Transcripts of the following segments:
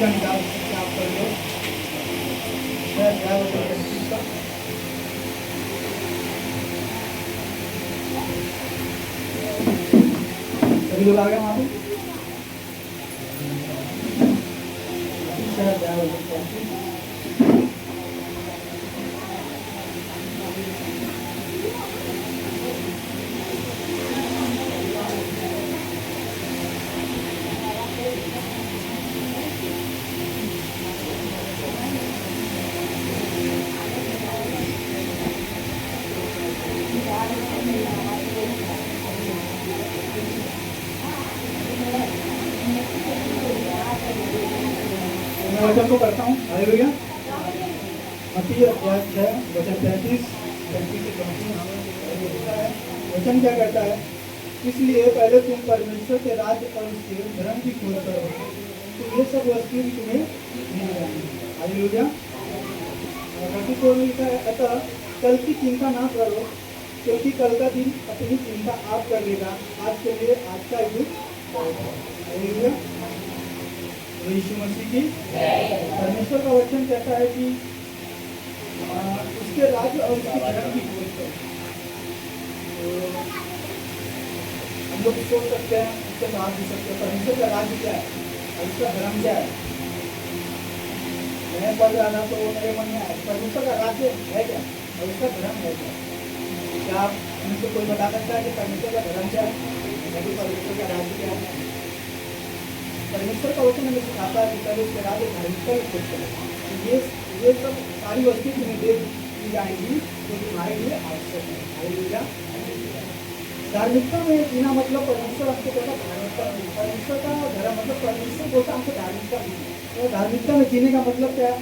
का निकाल सकते आप कर लो। क्या होता है इसका? सभी लोग आ गए वहाँ पे? क्या हो सकता है? मैं वचन को करता हूँ। हालेलुया। मत्ती अध्याय 6 वचन 33 वचन क्या कहता है? इसलिए पहले तुम परमेश्वर के राज्य और उसके धर्म की खोज करो, तो ये सब वस्तुएं भी तुम्हें मिल जाएंगी। हालेलुया। 34 में लिखा है, अतः कल की चिंता ना करो, क्योंकि कल का दिन अपनी चिंता आप कर लेगा। आज के लिए आज का युग। हालेलुया। यीशु मसीह की परमेश्वर का वचन कहता है कि उसके राज्य और उसके धर्म की खोज करो। हम लोग सोच सकते हैं, उसके साथ भी सकते हैं परमेश्वर का राज्य क्या है और उसका धर्म क्या है। मैं पढ़ रहा था तो मेरे मन में आया परमेश्वर का राज्य है क्या और उसका धर्म है क्या। क्या आप मुझसे कोई बता सकता है कि परमेश्वर का धर्म क्या है या फिर परमेश्वर का राज्य क्या है? परमेश्वर का वचन हमें सिखाता है कि पहले उसके राज्य धार्मिकता की खोज करें। ये सब सारी वस्तुएं तुम्हें दे दी जाएंगी जो तुम्हारे लिए आवश्यक है। हालेलुया। धार्मिकता में जीना मतलब परमेश्वर हमको कहता धार्मिकता नहीं, परमेश्वर का धर्म मतलब परमेश्वर बोलता हमको धार्मिकता नहीं। तो धार्मिकता में जीने का मतलब क्या है?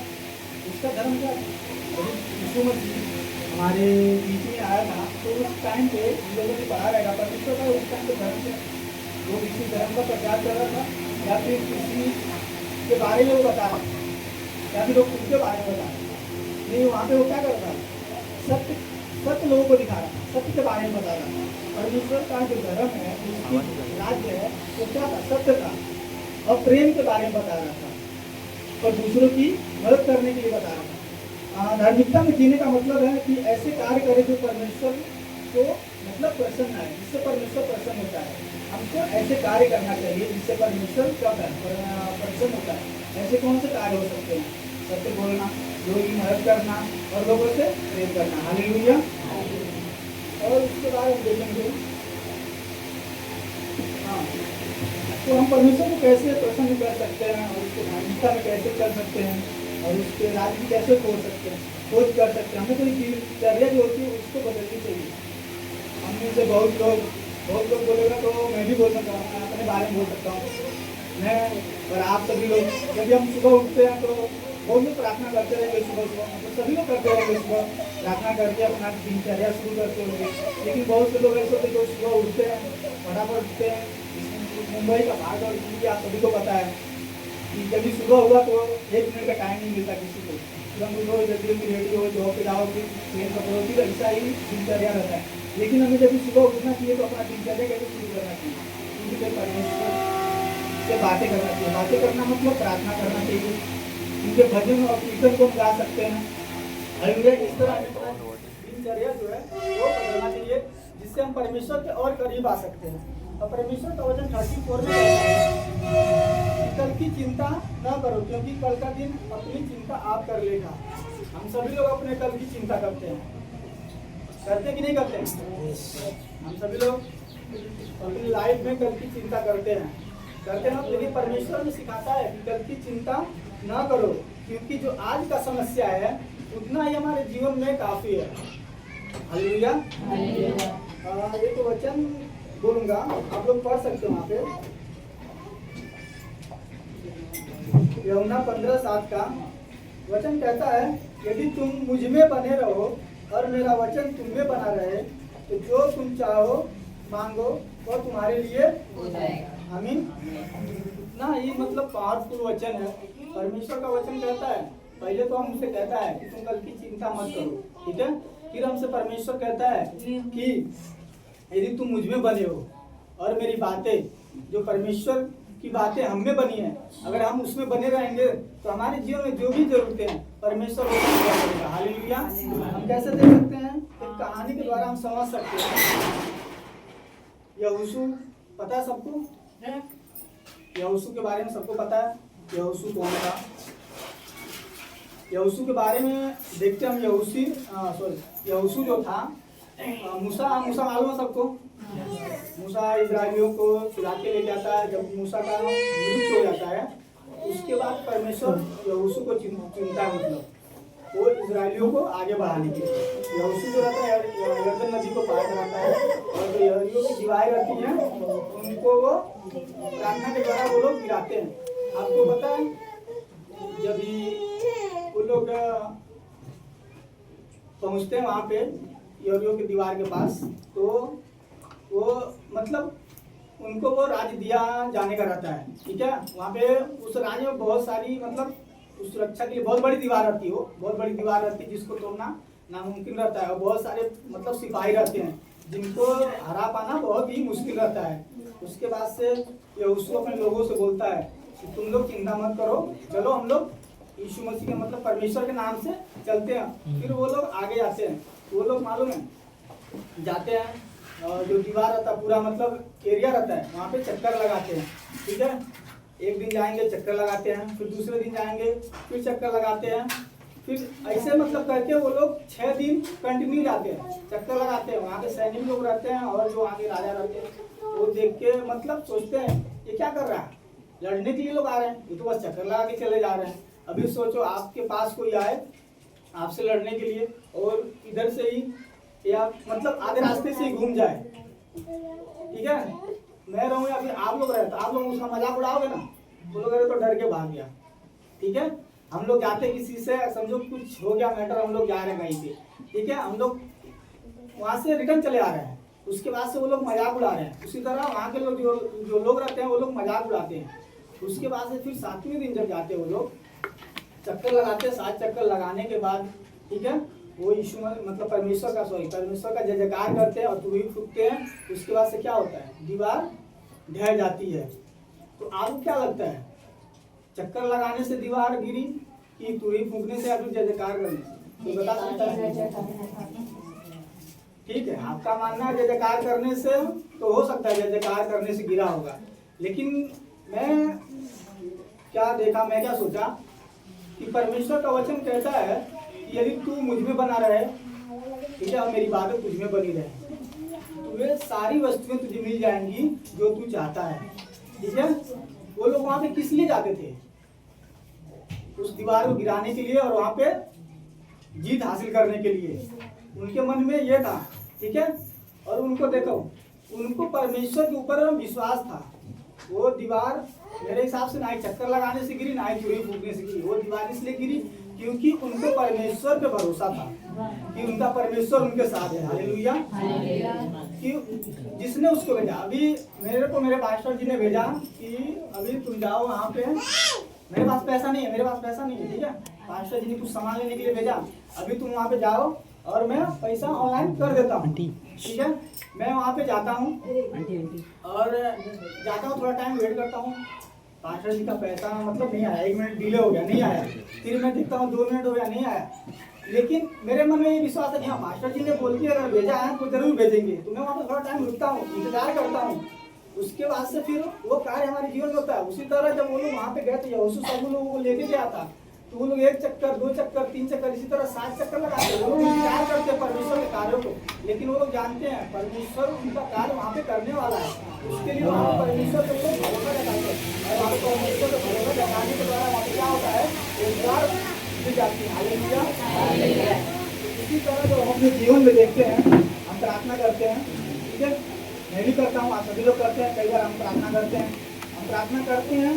उसका धर्म क्या है? यीशु मसीह हमारे बीच में आया था तो उस टाइम पे हम लोगों को पढ़ा रहेगा परमेश्वर का उस टाइम पे धर्म क्या, वो किसी धर्म का प्रचार कर रहा था या फिर किसी के बारे में वो बता रहा था या फिर लोग उसके बारे में बता रहे नहीं, वहाँ पे वो क्या कर रहा था? सत्य सत्य लोगों को दिखा रहा था, सत्य के बारे में बता रहा था। परमेश्वर का जो धर्म है, उसकी राज्य है, वो क्या था? सत्य था और प्रेम के बारे में बता रहा था और दूसरों की मदद करने के लिए बता रहा था। धार्मिकता में जीने का मतलब है कि ऐसे कार्य करें जो परमेश्वर को मतलब प्रसन्न है, जिससे परमेश्वर प्रसन्न होता है। हमको ऐसे कार्य करना चाहिए जिससे परमेश्वर क्या प्रसन्न होता है। ऐसे कौन से कार्य हो सकते हैं? सत्य बोलना, लोगों की मदद करना और लोगों से प्रेम करना। हालेलुया। और उसके बाद हम देखेंगे हाँ, तो हम परमेश्वर को कैसे प्रसन्न कर सकते हैं और उसके धार्मिकता में कैसे चल सकते हैं और उसके राज्य की कैसे खोज सकते हैं, खोज कर सकते हैं। हमें कोई दिनचर्या जो होती है उसको बदलनी चाहिए। हमने से बहुत लोग बोलेगा तो मैं भी बोल सकता हूँ, मैं अपने बारे में बोल सकता हूँ। मैं और आप सभी लोग जब हम सुबह उठते हैं तो बहुत लोग प्रार्थना करते रहेंगे सुबह, मतलब सभी लोग करते रहेंगे सुबह प्रार्थना करके अपना दिनचर्या शुरू करते होंगे। लेकिन बहुत से लोग ऐसे होते जो सुबह उठते हैं, फटाफट उठते हैं। मुंबई का भाग और इसलिए आप सभी को पता है कि जब भी सुबह हुआ तो 1 मिनट का टाइम नहीं मिलता किसी को। तुरंत उठो, जल्दी रेडी हो, जॉब पे जाओ, फिर ट्रेन पकड़ो, फिर ऐसा ही दिनचर्या रहता है। लेकिन हमें जब भी सुबह उठना चाहिए तो अपना दिनचर्या कैसे शुरू करना चाहिए? उनके परमेश्वर से बातें करना चाहिए। बातें करना मतलब प्रार्थना करना चाहिए। उनके भजन और कीर्तन को गा सकते हैं। हालेलुया। इस तरह दिनचर्या जो है वो बदलना चाहिए जिससे हम परमेश्वर के और करीब आ सकते हैं। और परमेश्वर का वचन 34 में कहता है कल की चिंता न करो, क्योंकि कल का दिन अपनी चिंता आप कर लेगा। हम सभी लोग अपने कल की चिंता करते हैं, करते कि नहीं करते हैं? हम सभी लोग अपनी लाइफ में कल की चिंता करते हैं। लेकिन परमेश्वर ने सिखाता है कि कल की चिंता ना करो, क्योंकि जो आज का समस्या है उतना ही हमारे जीवन में काफी है। हालेलुया। एक वचन बोलूंगा, आप लोग पढ़ सकते हो वहाँ पे, यूहन्ना 15:7 का वचन कहता है यदि तुम मुझ में बने रहो और मेरा वचन तुम में बना रहे तो जो तुम चाहो मांगो वो तुम्हारे लिए हो जाएगा। आमीन। इतना ही मतलब पावरफुल वचन है। परमेश्वर का वचन कहता है, पहले तो हमसे कहता है कि तुम कल की चिंता मत करो, ठीक है। फिर हमसे परमेश्वर कहता है कि यदि तुम मुझ में बने हो और मेरी बातें जो परमेश्वर की बातें हम में बनी है, अगर हम उसमें बने रहेंगे तो हमारे जीवन में जो भी जरूरतें हैं परमेश्वर वो पूरा करेगा। हालेलुया। हम कैसे देख सकते हैं? एक कहानी के द्वारा हम समझ सकते हैं। यहोशू पता है सबको? यहोशू के बारे में सबको पता है? यहोशू कौन था? यहोशू के बारे में देखते हम। यहोशू जो था, मूसा मालूम है सबको? मूसा इजराइलियों को छुड़ा के ले जाता है। जब मूसा का मृत्यु हो जाता है उसके बाद परमेश्वर यहोशू को चुनता है, मतलब वो इजराइलियों को आगे बढ़ाने के लिए। यहोशू जो रहता है यरदन नदी को पार कराता है, और जो यहूदियों की जीवाएं रहती हैं उनको वो प्रार्थना के द्वारा वो लोग गिराते हैं। आपको पता है जब वो लोग पहुंचते हैं वहाँ पे यहूदियों की दीवार के पास, तो वो मतलब उनको वो राज्य दिया जाने का रहता है, ठीक है। वहाँ पे उस राज्य में बहुत सारी मतलब उस सुरक्षा के लिए बहुत बड़ी दीवार रहती है, वो बहुत बड़ी दीवार रहती है जिसको तोड़ना नामुमकिन रहता है, और बहुत सारे मतलब सिपाही रहते हैं जिनको हरा पाना बहुत ही मुश्किल रहता है। उसके बाद से यहोशू अपने लोगों से बोलता है कि तुम लोग चिंता मत करो, चलो हम लोग यीशु मसीह के मतलब परमेश्वर के नाम से चलते हैं। फिर वो लोग आगे जाते हैं। वो लोग मालूम है जाते हैं, जो दीवार रहता है पूरा मतलब एरिया रहता है वहाँ पे चक्कर लगाते हैं, ठीक है। एक दिन जाएंगे चक्कर लगाते हैं, फिर दूसरे दिन जाएंगे फिर चक्कर लगाते हैं, फिर ऐसे मतलब करके वो लोग 6 दिन कंटिन्यू जाते हैं, चक्कर लगाते हैं। वहाँ के सैनिक लोग रहते हैं और जो वहाँ के राजा रहते हैं वो देख के मतलब सोचते हैं ये क्या कर रहा है, लड़ने के लिए लोग आ रहे हैं, ये तो बस चक्कर लगा के चले जा रहे हैं। अभी सोचो आपके पास कोई आए आपसे लड़ने के लिए और इधर से ही या मतलब आधे रास्ते से ही घूम जाए, ठीक है। मैं रहूँ या फिर आप लोग रहे तो आप लोग उसका मजाक उड़ाओगे ना, वो लोग तो डर के भाग गया, ठीक है। हम लोग जाते किसी से समझो कुछ हो गया मैटर, हम लोग जा रहे हैं कहीं पे, ठीक है, हम लोग वहाँ से रिटर्न चले आ रहे हैं, उसके बाद से वो लोग मजाक उड़ा रहे हैं। उसी तरह वहाँ के लोग जो लोग रहते हैं वो लोग मजाक उड़ाते हैं। उसके बाद से फिर 7वें दिन जब जाते हैं वो लोग चक्कर लगाते हैं, 7 चक्कर लगाने के बाद, ठीक है, वो यीशु मतलब परमेश्वर का जय जयकार करते हैं और तुरही फूकते हैं। उसके बाद से क्या होता है, दीवार ढह जाती है। तो आपको क्या लगता है, चक्कर लगाने से दीवार गिरी कि तुरही फूकने से या फिर जय जयकार करने से? तो बता सकता है? ठीक है, आपका मानना है जय जयकार करने से, तो हो सकता है जय जयकार करने से गिरा होगा। लेकिन मैं क्या सोचा कि परमेश्वर का वचन कहता है कि यदि तू मुझ में बना रहे, ठीक है, और मेरी बातें तुझ में बनी रहे, तो वे सारी वस्तुएं तुझे मिल जाएंगी जो तू चाहता है, ठीक है। वो लोग वहां पे किस लिए जाते थे? उस दीवार को गिराने के लिए और वहां पे जीत हासिल करने के लिए। उनके मन में ये था, ठीक है। और उनको देखो, उनको परमेश्वर के ऊपर विश्वास था। वो दीवार मेरे हिसाब से ना ही चक्कर लगाने से गिरी ना ही तुरही फूकने से गिरी, वो दीवार इसलिए गिरी क्योंकि उनको परमेश्वर पे भरोसा था कि उनका परमेश्वर उनके साथ है। हालेलुया। कि जिसने उसको भेजा, अभी मेरे पास्टर जी ने भेजा कि अभी तुम जाओ वहाँ पे, मेरे पास पैसा नहीं है, ठीक है, पास्टर जी ने कुछ सामान लेने के लिए भेजा, अभी तुम वहाँ पे जाओ और मैं पैसा ऑनलाइन कर देता हूँ, ठीक है। मैं वहाँ पे जाता हूँ और जाता हूँ, थोड़ा टाइम वेट करता हूँ, पास्टर जी का पैसा मतलब नहीं आया, 1 मिनट डिले हो गया, नहीं आया, फिर मैं देखता हूँ 2 मिनट हो गया, नहीं आया। लेकिन मेरे मन में ये विश्वास है, हाँ मास्टर जी ने बोल के अगर भेजा है तो जरूर भेजेंगे, तो मैं वहाँ पे थोड़ा टाइम रुकता हूँ, इंतजार करता हूँ। उसके बाद से फिर वो कार्य हमारे जीवन में होता है। उसी तरह जब वो लोग वहाँ पे गए तो यहोशू सब लोगों को लेके गया था, तो वो लोग 1 चक्कर 2 चक्कर 3 चक्कर इसी तरह 7 चक्कर लगाते, वो लोग इंतजार करते हैं परमेश्वर के कार्यों को। लेकिन वो लोग जानते हैं परमेश्वर उनका कार्य वहाँ पे करने वाला है, उसके लिए वहाँ पर परमेश्वर को भरोसा जताते हैं, और वहाँ पर परमेश्वर को भरोसा जताने के द्वारा वहाँ पे क्या होता है, रोजगार मिल जाती है। हालेलुया। इसी तरह जो हम अपने जीवन में देखते हैं, हम प्रार्थना करते हैं, ठीक है, मैं भी करता हूँ, आप सभी लोग करते हैं, कई बार हम प्रार्थना करते हैं,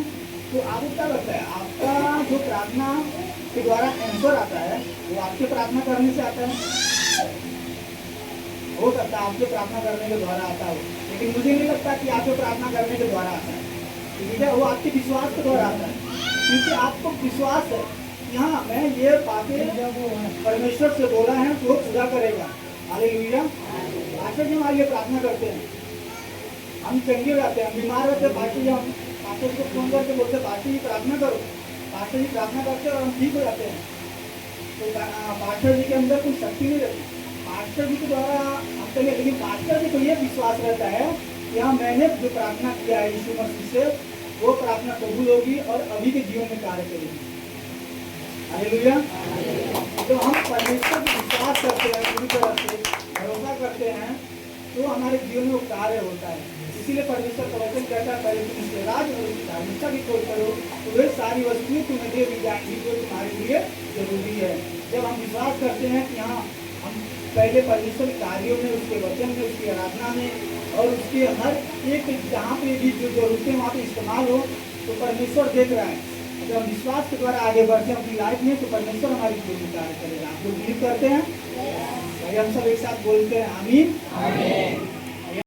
तो आपको क्या लगता है, आपका जो प्रार्थना के द्वारा आंसर आता है वो आपके प्रार्थना करने से आता है? हो सकता है आपके प्रार्थना करने के द्वारा आता हो, लेकिन मुझे नहीं लगता कि आपके प्रार्थना करने के द्वारा आता है, ठीक है, वो आपके विश्वास के द्वारा आता है। क्योंकि आपको विश्वास है कि हाँ मैं ये बातें जब परमेश्वर से बोला है तो वो पूरा करेगा। हालेलुया। पास्टर जी हमारे लिए प्रार्थना करते हैं, हम चंगे रहते हैं, हम बीमार रहते हैं, पास्टर पास्टर को फोन करके बोलते हैं पास्टर जी प्रार्थना करो, पास्टर जी प्रार्थना करते हैं और हम ठीक हो जाते हैं। तो पास्टर जी के अंदर कोई शक्ति नहीं रहती, पास्टर जी के द्वारा हम कहेंगे, लेकिन पास्टर जी को ये विश्वास रहता है कि हाँ मैंने जो प्रार्थना किया है यीशु मसीह से वो प्रार्थना कबूल होगी और अभी के जीवन में कार्य करेगी। हालेलुया। तो हम परमेश्वर पर विश्वास करते हैं, पूरी तरह से भरोसा करते हैं, तो हमारे जीवन में वो कार्य होता है। इसीलिए परमेश्वर का वचन कहता है पहले तुम उसके राज और उसकी धार्मिकता की खोज करो तो वे सारी वस्तुएं तुम्हें दे दी जाएंगी जो तुम्हारे लिए जरूरी है। जब हम विश्वास करते हैं कि हाँ हम पहले परमेश्वर के कार्यों में, उसके वचन में, उसकी आराधना में और उसके हर एक जहाँ पे भी जो जरूरतें वहाँ पे इस्तेमाल हो तो परमेश्वर देख रहा है। अगर हम विश्वास के द्वारा आगे बढ़ते हैं अपनी लाइफ में तो परमेश्वर हमारी पूरी कार्य करेगा। आप लोग बिलीव करते हैं? हम सब एक साथ बोलते हैं आमीन।